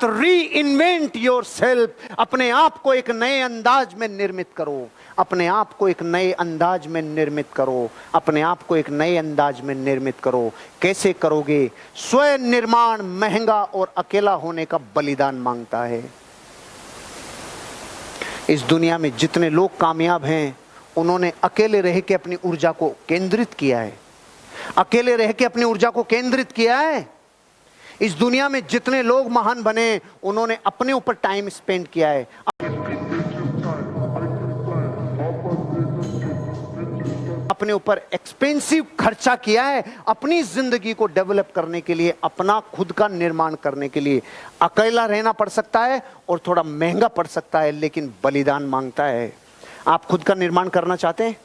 Must री invent your self. अपने आप को एक नए अंदाज में निर्मित करो, अपने आप को एक नए अंदाज में निर्मित करो, अपने आप को एक नए अंदाज में निर्मित करो। कैसे करोगे? स्वयं निर्माण महंगा और अकेला होने का बलिदान मांगता है। इस दुनिया में जितने लोग कामयाब हैं उन्होंने अकेले रह के अपनी ऊर्जा को केंद्रित किया है, अकेले रह के अपनी ऊर्जा को केंद्रित किया है। इस दुनिया में जितने लोग महान बने उन्होंने अपने ऊपर टाइम स्पेंड किया है, अपने ऊपर एक्सपेंसिव खर्चा किया है अपनी जिंदगी को डेवलप करने के लिए, अपना खुद का निर्माण करने के लिए। अकेला रहना पड़ सकता है और थोड़ा महंगा पड़ सकता है, लेकिन बलिदान मांगता है। आप खुद का निर्माण करना चाहते हैं?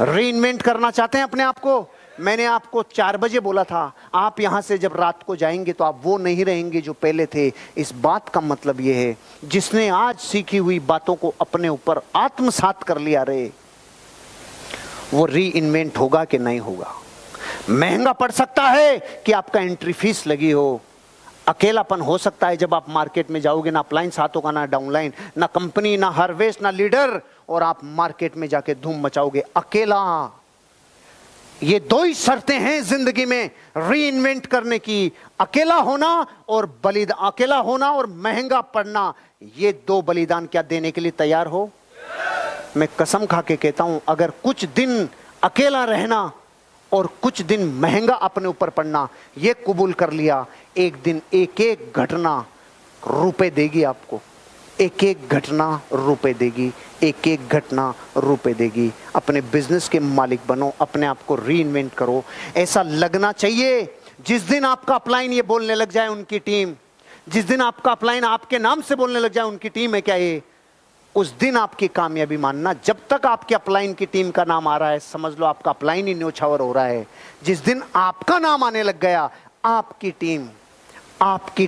रीइन्वेंट करना चाहते हैं अपने आप को? मैंने आपको 4 बजे बोला था, आप यहां से जब रात को जाएंगे तो आप वो नहीं रहेंगे जो पहले थे। इस बात का मतलब यह है, जिसने आज सीखी हुई बातों को अपने ऊपर आत्मसात कर लिया रे, वो रीइन्वेंट होगा कि नहीं होगा? महंगा पड़ सकता है कि आपका एंट्री फीस लगी हो, अकेलापन हो सकता है जब आप मार्केट में जाओगे, ना अपलाइन साथ होगा, ना डाउनलाइन, ना कंपनी, ना हार्वेस्ट, ना लीडर, और आप मार्केट में जाके धूम मचाओगे अकेला। ये 2 ही शर्तें हैं जिंदगी में रीइन्वेंट करने की, अकेला होना और बलिदान, अकेला होना और महंगा पड़ना। ये 2 बलिदान क्या देने के लिए तैयार हो? मैं कसम खा के कहता हूं, अगर कुछ दिन अकेला रहना और कुछ दिन महंगा अपने ऊपर पड़ना ये कबूल कर लिया, एक दिन एक एक घटना रुपए देगी आपको, एक एक घटना रुपए देगी, एक एक घटना रुपए देगी। अपने बिजनेस के मालिक बनो, अपने आप को रीइन्वेंट करो। ऐसा लगना चाहिए जिस दिन आपका अपलाइन ये बोलने लग जाए उनकी टीम, जिस दिन आपका अपलाइन आपके नाम से बोलने लग जाए उनकी टीम है क्या ये, उस दिन आपकी कामयाबी मानना। जब तक आपके अपलाइन की टीम का नाम आ रहा है समझ लो आपका अपलाइन ही न्योछावर हो रहा है। जिस दिन आपका नाम आने लग गया, आपकी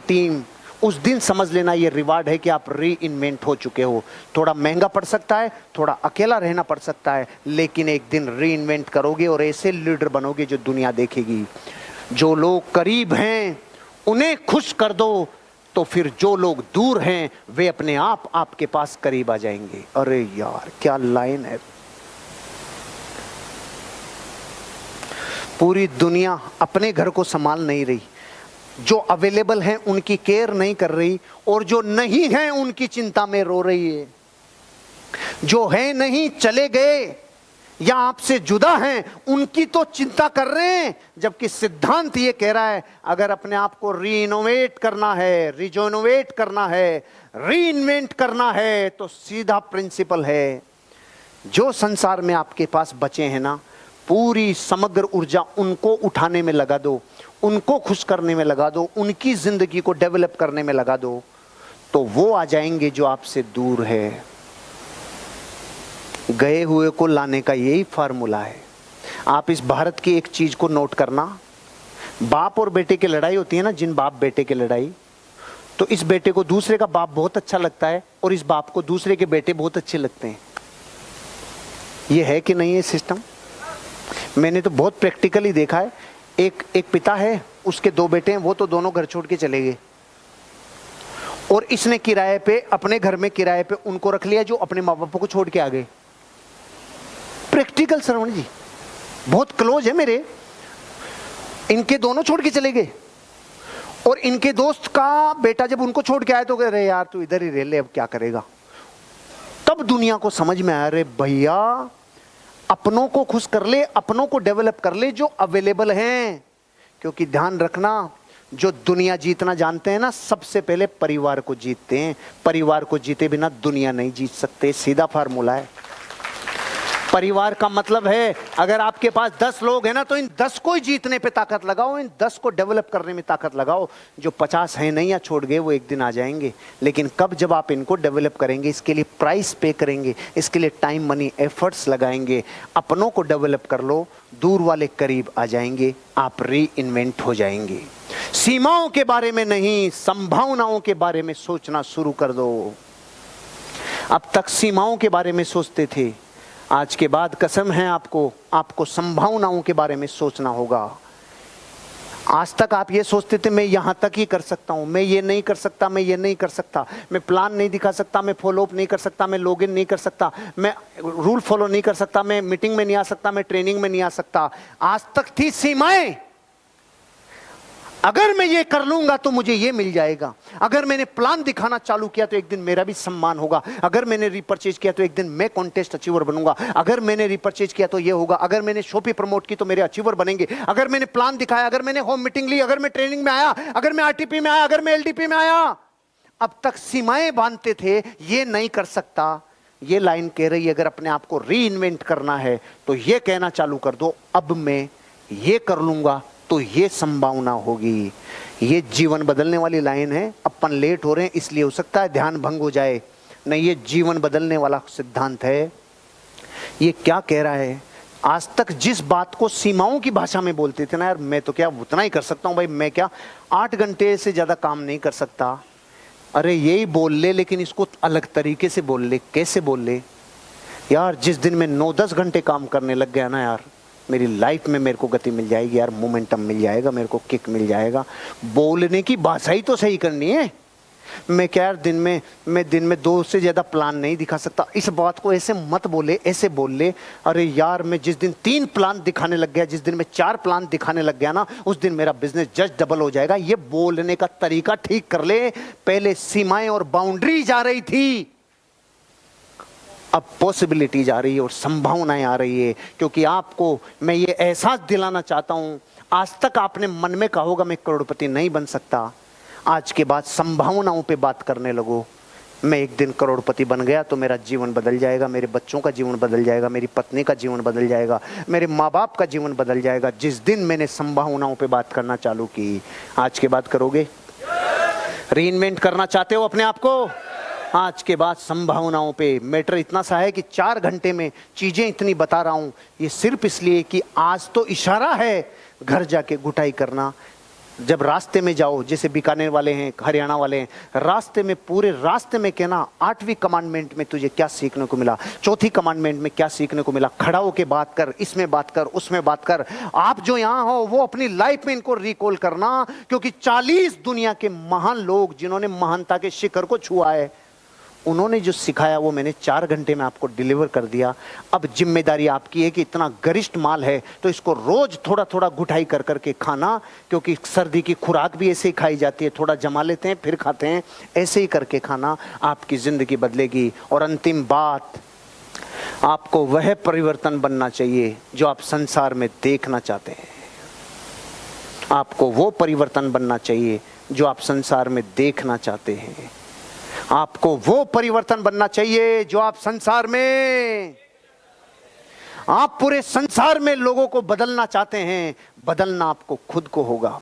टीम, उस दिन समझ लेना ये रिवार्ड है कि आप रीइन्वेंट हो चुके हो। थोड़ा महंगा पड़ सकता है, थोड़ा अकेला रहना पड़ सकता है, लेकिन एक दिन रीइन्वेंट करोगे और ऐसे लीडर बनोगे जो दुनिया देखेगी। जो लोग करीब हैं उन्हें खुश कर दो, तो फिर जो लोग दूर हैं वे अपने आप आपके पास करीब आ जाएंगे। अरे यार क्या लाइन है! पूरी दुनिया अपने घर को संभाल नहीं रही, जो अवेलेबल हैं उनकी केयर नहीं कर रही, और जो नहीं हैं उनकी चिंता में रो रही है। जो है नहीं चले गए या आपसे जुदा हैं उनकी तो चिंता कर रहे हैं, जबकि सिद्धांत ये कह रहा है अगर अपने आप को रीइनोवेट करना है, रिजोनोवेट करना है, रीइन्वेंट करना है, तो सीधा प्रिंसिपल है, जो संसार में आपके पास बचे हैं ना, पूरी समग्र ऊर्जा उनको उठाने में लगा दो, उनको खुश करने में लगा दो, उनकी जिंदगी को डेवलप करने में लगा दो, तो वो आ जाएंगे जो आपसे दूर है। गए हुए को लाने का यही फार्मूला है। आप इस भारत की एक चीज को नोट करना, बाप और बेटे की लड़ाई होती है ना, जिन बाप बेटे की लड़ाई, तो इस बेटे को दूसरे का बाप बहुत अच्छा लगता है और इस बाप को दूसरे के बेटे बहुत अच्छे लगते हैं। ये है कि नहीं है सिस्टम? मैंने तो बहुत प्रैक्टिकली देखा है। एक पिता है, उसके 2 बेटे हैं, वो तो दोनों घर छोड़ के चले गए और इसने किराए पे, अपने घर में किराए पे उनको रख लिया जो अपने माँ बाप को छोड़ के आ गए। प्रैक्टिकल श्रवण जी, बहुत क्लोज है मेरे। इनके दोनों छोड़ के चले गए और इनके दोस्त का बेटा जब उनको छोड़ के आया तो कह रहे यार तू इधर ही रह ले, अब क्या करेगा। तब दुनिया को समझ में आया, अरे भैया अपनों को खुश कर ले, अपनों को डेवलप कर ले जो अवेलेबल हैं। क्योंकि ध्यान रखना, जो दुनिया जीतना जानते हैं ना, सबसे पहले परिवार को जीतते हैं। परिवार को जीते बिना दुनिया नहीं जीत सकते, सीधा फार्मूला है। परिवार का मतलब है अगर आपके पास 10 लोग हैं ना, तो इन 10 को ही जीतने पे ताकत लगाओ, इन 10 को डेवलप करने में ताकत लगाओ। जो 50 हैं नहीं या छोड़ गए वो एक दिन आ जाएंगे, लेकिन कब? जब आप इनको डेवलप करेंगे, इसके लिए प्राइस पे करेंगे, इसके लिए टाइम मनी एफर्ट्स लगाएंगे। अपनों को डेवलप कर लो, दूर वाले करीब आ जाएंगे, आप रीइन्वेंट हो जाएंगे। सीमाओं के बारे में नहीं, संभावनाओं के बारे में सोचना शुरू कर दो। अब तक सीमाओं के बारे में सोचते थे, आज के बाद कसम है आपको संभावनाओं के बारे में सोचना होगा। आज तक आप ये सोचते थे मैं यहां तक ही कर सकता हूं, मैं ये नहीं कर सकता, मैं ये नहीं कर सकता, मैं प्लान नहीं दिखा सकता, मैं फॉलो अप नहीं कर सकता, मैं लॉगिन नहीं कर सकता, मैं रूल फॉलो नहीं कर सकता, मैं मीटिंग में नहीं आ सकता, मैं ट्रेनिंग में नहीं आ सकता। आज तक थी सीमाएं। अगर मैं ये कर लूंगा तो मुझे ये मिल जाएगा, अगर मैंने प्लान दिखाना चालू किया तो एक दिन मेरा भी सम्मान होगा, अगर मैंने रिपर्चेज किया तो एक दिन मैं कॉन्टेस्ट अचीवर बनूंगा, अगर मैंने रिपर्चेज किया तो ये होगा, अगर मैंने शॉपी प्रमोट की तो मेरे अचीवर बनेंगे, अगर मैंने प्लान दिखाया, अगर मैंने होम मीटिंग ली, अगर मैं ट्रेनिंग में आया, अगर मैं आरटीपी में आया, अगर मैं एलडीपी में आया। अब तक सीमाएं बांधते थे, ये नहीं कर सकता। ये लाइन कह रही है अगर अपने आप को री इन्वेंट करना है तो ये कहना चालू कर दो, अब मैं ये कर लूंगा तो ये संभावना होगी। ये जीवन बदलने वाली लाइन है। अपन लेट हो रहे हैं इसलिए हो सकता है ध्यान भंग हो जाए, नहीं ये जीवन बदलने वाला सिद्धांत है। ये क्या कह रहा है, आज तक जिस बात को सीमाओं की भाषा में बोलते थे ना, यार मैं तो क्या उतना ही कर सकता हूं भाई, मैं क्या 8 घंटे से ज्यादा काम नहीं कर सकता, अरे यही बोल ले लेकिन इसको अलग तरीके से बोल ले। कैसे बोल ले यार, जिस दिन मैं 9-10 घंटे काम करने लग गया ना यार, मेरी लाइफ में मेरे को गति मिल जाएगी यार, मोमेंटम मिल जाएगा, मेरे को किक मिल जाएगा। बोलने की भाषा ही तो सही करनी है। मैं क्या यार दिन में 2 से ज्यादा प्लान नहीं दिखा सकता, इस बात को ऐसे मत बोले, ऐसे बोल ले। अरे यार मैं जिस दिन 3 प्लान दिखाने लग गया, जिस दिन मैं 4 प्लान दिखाने लग गया ना, उस दिन मेरा बिजनेस जस्ट डबल हो जाएगा। ये बोलने का तरीका ठीक कर ले। पहले सीमाएं और बाउंड्री जा रही थी, अब पॉसिबिलिटीज आ रही है और संभावनाएं आ रही है। क्योंकि आपको मैं ये एहसास दिलाना चाहता हूं, आज तक आपने मन में कहा होगा मैं करोड़पति नहीं बन सकता, आज के बाद संभावनाओं पे बात करने लगो। मैं एक दिन करोड़पति बन गया तो मेरा जीवन बदल जाएगा, मेरे बच्चों का जीवन बदल जाएगा, मेरी पत्नी का जीवन बदल जाएगा, मेरे माँ बाप का जीवन बदल जाएगा। जिस दिन मैंने संभावनाओं पे बात करना चालू की, आज के बाद करोगे? रीइन्वेंट करना चाहते हो अपने आप को? आज के बाद संभावनाओं पे। मैटर इतना सा है कि 4 घंटे में चीजें इतनी बता रहा हूं, ये सिर्फ इसलिए कि आज तो इशारा है घर जाके घुटाई करना। जब रास्ते में जाओ, जैसे बीकानेर वाले हैं, हरियाणा वाले हैं, रास्ते में पूरे रास्ते में कहना 8वीं कमांडमेंट में तुझे क्या सीखने को मिला, 4थी कमांडमेंट में क्या सीखने को मिला। खड़ा होके बात कर, इसमें बात कर, उसमें बात कर। आप जो यहाँ हो वो अपनी लाइफ में इनको रिकॉल करना, क्योंकि 40 दुनिया के महान लोग जिन्होंने महानता के शिखर को छुआ है, उन्होंने जो सिखाया वो मैंने 4 घंटे में आपको डिलीवर कर दिया। अब जिम्मेदारी आपकी है कि इतना गरिष्ठ माल है तो इसको रोज थोड़ा थोड़ा घुटाई कर करके खाना, क्योंकि सर्दी की खुराक भी ऐसे ही खाई जाती है, थोड़ा जमा लेते हैं फिर खाते हैं, ऐसे ही करके खाना। आपकी जिंदगी बदलेगी। और अंतिम बात, आपको वह परिवर्तन बनना चाहिए जो आप संसार में देखना चाहते हैं। आपको वो परिवर्तन बनना चाहिए जो आप संसार में देखना चाहते हैं। आपको वो परिवर्तन बनना चाहिए जो आप संसार में, आप पूरे संसार में लोगों को बदलना चाहते हैं। बदलना आपको खुद को होगा।